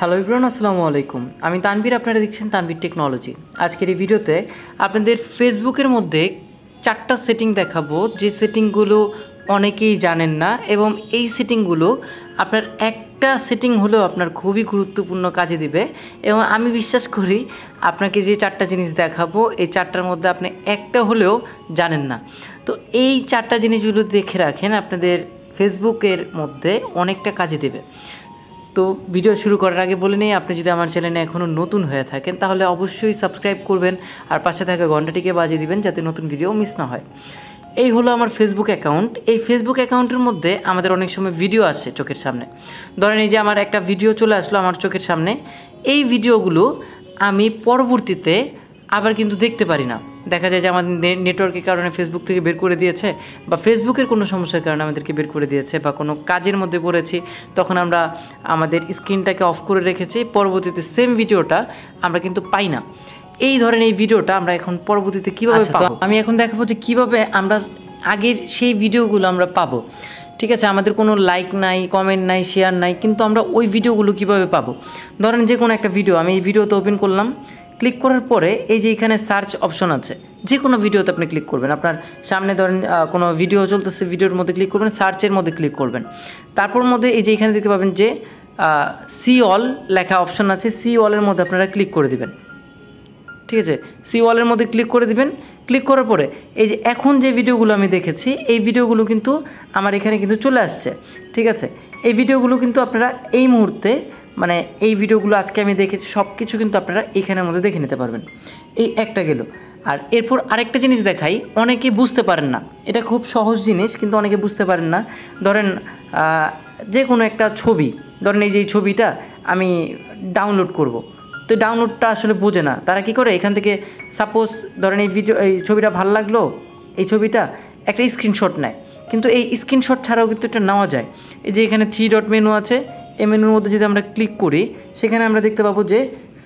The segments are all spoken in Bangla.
হ্যালো এভরিওয়ান, আসসালামু আলাইকুম। আমি তানভীর, আপনারা দেখছেন তানভীর টেকনোলজি। আজকের এই ভিডিওতে আপনাদের ফেসবুকের মধ্যে 4টা সেটিং দেখাবো, যে সেটিংগুলো অনেকেই জানেন না, এবং এই সেটিংগুলো আপনার একটা সেটিং হলেও আপনার খুবই গুরুত্বপূর্ণ কাজে দিবে। এবং আমি বিশ্বাস করি আপনাকে যে 4টা জিনিস দেখাবো, এই 4টার মধ্যে আপনি একটা হলেও জানেন না। তো এই 4টা জিনিসগুলো দেখে রাখেন, আপনাদের ফেসবুকের মধ্যে অনেকটা কাজে দেবে। তো ভিডিও শুরু করার আগে বলে নিই, আপনি যদি আমার চ্যানেলে এখনও নতুন হয়ে থাকেন তাহলে অবশ্যই সাবস্ক্রাইব করবেন আর পাশে থাকা ঘন্টাটিকে বাজিয়ে দিবেন যাতে নতুন ভিডিও মিস না হয়। এই হলো আমার ফেসবুক অ্যাকাউন্ট। এই ফেসবুক অ্যাকাউন্টের মধ্যে আমাদের অনেক সময় ভিডিও আসে চোখের সামনে। ধরেন এই যে আমার একটা ভিডিও চলে আসলো আমার চোখের সামনে, এই ভিডিওগুলো আমি পরবর্তীতে আবার কিন্তু দেখতে পারি না। দেখা যায় যে আমাদের নেটওয়ার্কের কারণে ফেসবুক থেকে বের করে দিয়েছে, বা ফেসবুকের কোনো সমস্যার কারণে আমাদেরকে বের করে দিয়েছে, বা কোনো কাজের মধ্যে পড়েছি, তখন আমরা আমাদের স্ক্রিনটাকে অফ করে রেখেছি, পরবর্তীতে সেম ভিডিওটা আমরা কিন্তু পাই না। এই ধরেন এই ভিডিওটা আমরা এখন পরবর্তীতে কীভাবে পাবো, আমি এখন দেখাবো যে কীভাবে আমরা আগের সেই ভিডিওগুলো আমরা পাবো। ঠিক আছে, আমাদের কোনো লাইক নাই, কমেন্ট নাই, শেয়ার নাই, কিন্তু আমরা ওই ভিডিওগুলো কীভাবে পাবো। ধরেন যে কোনো একটা ভিডিও আমি এই ভিডিওতে ওপেন করলাম, ক্লিক করার পরে এই যে এখানে সার্চ অপশন আছে, যে কোনো ভিডিওতে আপনি ক্লিক করবেন। আপনার সামনে ধরেন কোনো ভিডিও চলতেছে, ভিডিওর মধ্যে ক্লিক করবেন, সার্চের মধ্যে ক্লিক করবেন। তারপর মধ্যে এই যে এখানে দেখতে পাবেন যে সি অল লেখা অপশন আছে, সি অলের মধ্যে আপনারা ক্লিক করে দিবেন। ঠিক আছে, সি ওয়ালের মধ্যে ক্লিক করে দিবেন। ক্লিক করার পরে এই যে এখন যে ভিডিওগুলো আমি দেখেছি, এই ভিডিওগুলো কিন্তু আমার এখানে কিন্তু চলে আসছে। ঠিক আছে, এই ভিডিওগুলো কিন্তু আপনারা এই মুহূর্তে, মানে এই ভিডিওগুলো আজকে আমি দেখেছি সব কিছু কিন্তু আপনারা এইখানের মধ্যে দেখে নিতে পারবেন। এই একটা গেল। আর এরপর আরেকটা জিনিস দেখাই, অনেকে বুঝতে পারেন না, এটা খুব সহজ জিনিস কিন্তু অনেকে বুঝতে পারেন না। ধরেন যে কোনো একটা ছবি, ধরেন এই যে এই ছবিটা আমি ডাউনলোড করব, তো ডাউনলোডটা আসলে বোঝে না, তারা কী করে এখান থেকে সাপোজ ধরেন এই ছবিটা ভালো লাগলো, এই ছবিটা একটা স্ক্রিনশট নেয়, কিন্তু এই স্ক্রিনশট ছাড়াও কিন্তু এটা নেওয়া যায়। এই যে এখানে 3 ডট মেনু আছে, এই মেনুর মধ্যে যদি আমরা ক্লিক করি, সেখানে আমরা দেখতে পাবো যে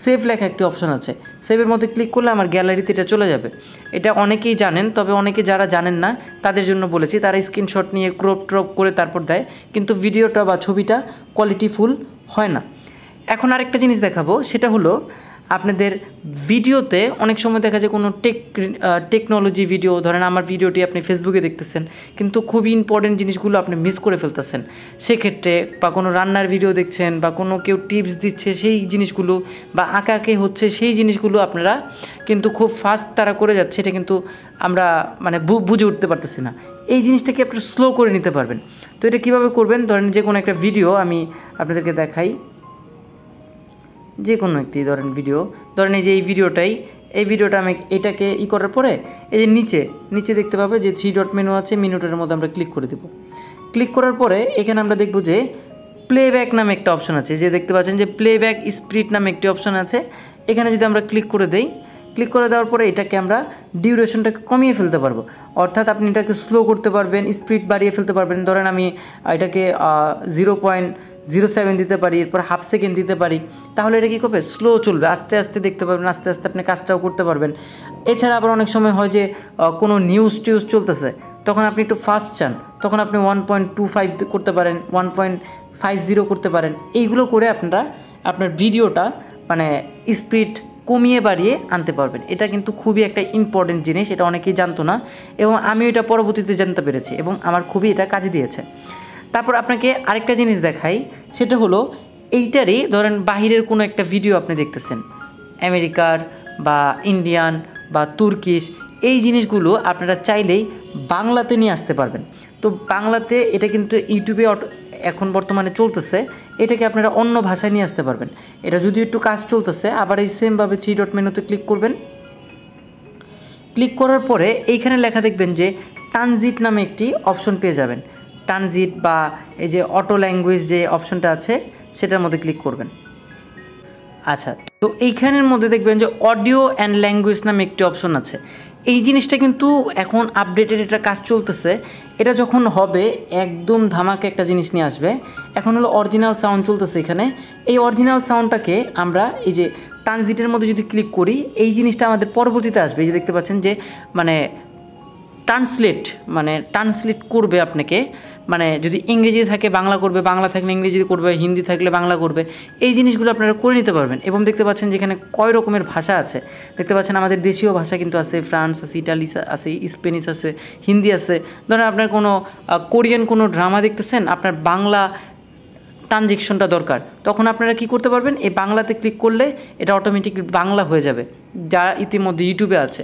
সেভ লেখা একটি অপশন আছে। সেভের মধ্যে ক্লিক করলে আমার গ্যালারিতে এটা চলে যাবে। এটা অনেকেই জানেন, তবে অনেকে যারা জানেন না তাদের জন্য বলেছি, তারা স্ক্রিনশট নিয়ে ক্রপ করে তারপর দেয়, কিন্তু ভিডিওটা বা ছবিটা কোয়ালিটিফুল হয় না। এখন আরেকটা জিনিস দেখাবো, সেটা হলো আপনাদের ভিডিওতে অনেক সময় দেখা যায় কোনো টেকনোলজি ভিডিও, ধরেন আমার ভিডিওটি আপনি ফেসবুকে দেখতেছেন, কিন্তু খুবই ইম্পর্টেন্ট জিনিসগুলো আপনি মিস করে ফেলতেছেন। সেক্ষেত্রে বা কোনো রান্নার ভিডিও দেখছেন, বা কোনো কেউ টিপস দিচ্ছে সেই জিনিসগুলো, বা আঁকে হচ্ছে সেই জিনিসগুলো আপনারা কিন্তু খুব ফাস্ট তারা করে যাচ্ছে, এটা কিন্তু আমরা মানে বুঝে উঠতে পারতেছি না। এই জিনিসটাকে আপনারা স্লো করে নিতে পারবেন। তো এটা কীভাবে করবেন, ধরেন যে কোনো একটা ভিডিও আমি আপনাদেরকে দেখাই, যে কোনো একটি ধরেন ভিডিও, ধরেন এই যে এই ভিডিওটা আমি এটাকে করার পরে এই যে নিচে দেখতে পাবে যে 3 ডট মেনু আছে, মেনুটার মধ্যে আমরা ক্লিক করে দেব। ক্লিক করার পরে এখানে আমরা দেখব যে প্লেব্যাক নামে একটা অপশন আছে, যে দেখতে পাচ্ছেন যে প্লেব্যাক স্পিড নামে একটি অপশন আছে। এখানে যদি আমরা ক্লিক করে দেই, ক্লিক করে দেওয়ার পরে এটাকে আমরা ডিউরেশনটাকে কমিয়ে ফেলতে পারবো, অর্থাৎ আপনি এটাকে স্লো করতে পারবেন, স্পিড বাড়িয়ে ফেলতে পারবেন। ধরেন আমি এটাকে 0.07 দিতে পারি, এরপর হাফ সেকেন্ড দিতে পারি, তাহলে এটা কী করবে, স্লো চলবে, আস্তে আস্তে দেখতে পারবেন, আস্তে আস্তে আপনি কাজটাও করতে পারবেন। এছাড়া আবার অনেক সময় হয় যে কোনো নিউজ চলতেছে, তখন আপনি একটু ফাস্ট চান, তখন আপনি 1.25 করতে পারেন, 1.50 করতে পারেন। এইগুলো করে আপনারা আপনার ভিডিওটা মানে স্পিড কমিয়ে বাড়িয়ে আনতে পারবেন। এটা কিন্তু খুবই একটা ইম্পর্টেন্ট জিনিস, এটা অনেকেই জানতো না, এবং আমি এটা পরবর্তীতে জানতে পেরেছি, এবং আমার খুবই এটা কাজে দিয়েছে। তারপর আপনাকে আরেকটা জিনিস দেখাই, সেটা হলো এইটারই ধরেন বাহিরের কোনো একটা ভিডিও আপনি দেখতেছেন, আমেরিকার বা ইন্ডিয়ান বা তুর্কিশ, এই জিনিসগুলো আপনারা চাইলেই বাংলাতে নিয়ে আসতে পারবেন। তো বাংলাতে এটা কিন্তু ইউটিউবে এখন বর্তমানে চলতেছে, এটাকে আপনারা অন্য ভাষায় নিয়ে আসতে পারবেন। এটা যদি একটু কাজ চলতেছে, আবার এই সেমভাবে 3 ডট মেনুতে ক্লিক করবেন। ক্লিক করার পরে এইখানে লেখা দেখবেন যে ট্রানজিট নামে একটি অপশন পেয়ে যাবেন। ট্রানজিট বা এই যে অটো ল্যাঙ্গুয়েজ যে অপশনটা আছে, সেটার মধ্যে ক্লিক করবেন। আচ্ছা, তো এইখানের মধ্যে দেখবেন যে অডিও অ্যান্ড ল্যাঙ্গুয়েজ নামে একটি অপশন আছে। এই জিনিসটা কিন্তু এখন আপডেটেড, এটা কাজ চলতেছে। এটা যখন হবে একদম ধামাকে একটা জিনিস নিয়ে আসবে। এখন হলো অরিজিনাল সাউন্ড চলতেছে এখানে, এই অরিজিনাল সাউন্ডটাকে আমরা এই যে ট্রানজিটের মধ্যে যদি ক্লিক করি, এই জিনিসটা আমাদের পরবর্তীতে আসবে। এই যে দেখতে পাচ্ছেন যে মানে ট্রান্সলেট করবে আপনাকে, মানে যদি ইংরেজি থাকে বাংলা করবে, বাংলা থাকলে ইংরেজি করবে, হিন্দি থাকলে বাংলা করবে। এই জিনিসগুলো আপনারা করে নিতে পারবেন। এবং দেখতে পাচ্ছেন যেখানে কয় রকমের ভাষা আছে, দেখতে পাচ্ছেন আমাদের দেশীয় ভাষা কিন্তু আছে, ফ্রান্স আছে, ইটালি আছে, স্প্যানিশ আছে, হিন্দি আছে। ধরেন আপনার কোনো কোরিয়ান কোনো ড্রামা দেখতেছেন, আপনার বাংলা ট্রানজেকশনটা দরকার, তখন আপনারা কি করতে পারবেন, এই বাংলাতে ক্লিক করলে এটা অটোমেটিক বাংলা হয়ে যাবে, যা ইতিমধ্যে ইউটিউবে আছে।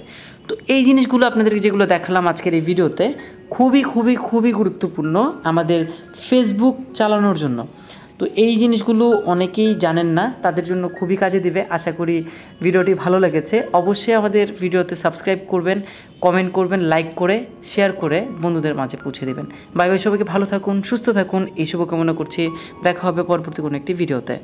তো এই জিনিসগুলো আপনাদেরকে যেগুলো দেখালাম আজকের এই ভিডিওতে খুবই খুবই খুবই গুরুত্বপূর্ণ আমাদের ফেসবুক চালানোর জন্য। তো এই জিনিসগুলো অনেকেই জানেন না, তাদের জন্য খুবই কাজে দিবে। আশা করি ভিডিওটি ভালো লেগেছে। অবশ্যই আমাদের ভিডিওতে সাবস্ক্রাইব করবেন, কমেন্ট করবেন, লাইক করে শেয়ার করে বন্ধুদের মাঝে পৌঁছে দেবেন। বাই বাই, সবাইকে ভালো থাকুন, সুস্থ থাকুন, এই শুভকামনা করছি। দেখা হবে পরবর্তী কোনো একটি ভিডিওতে।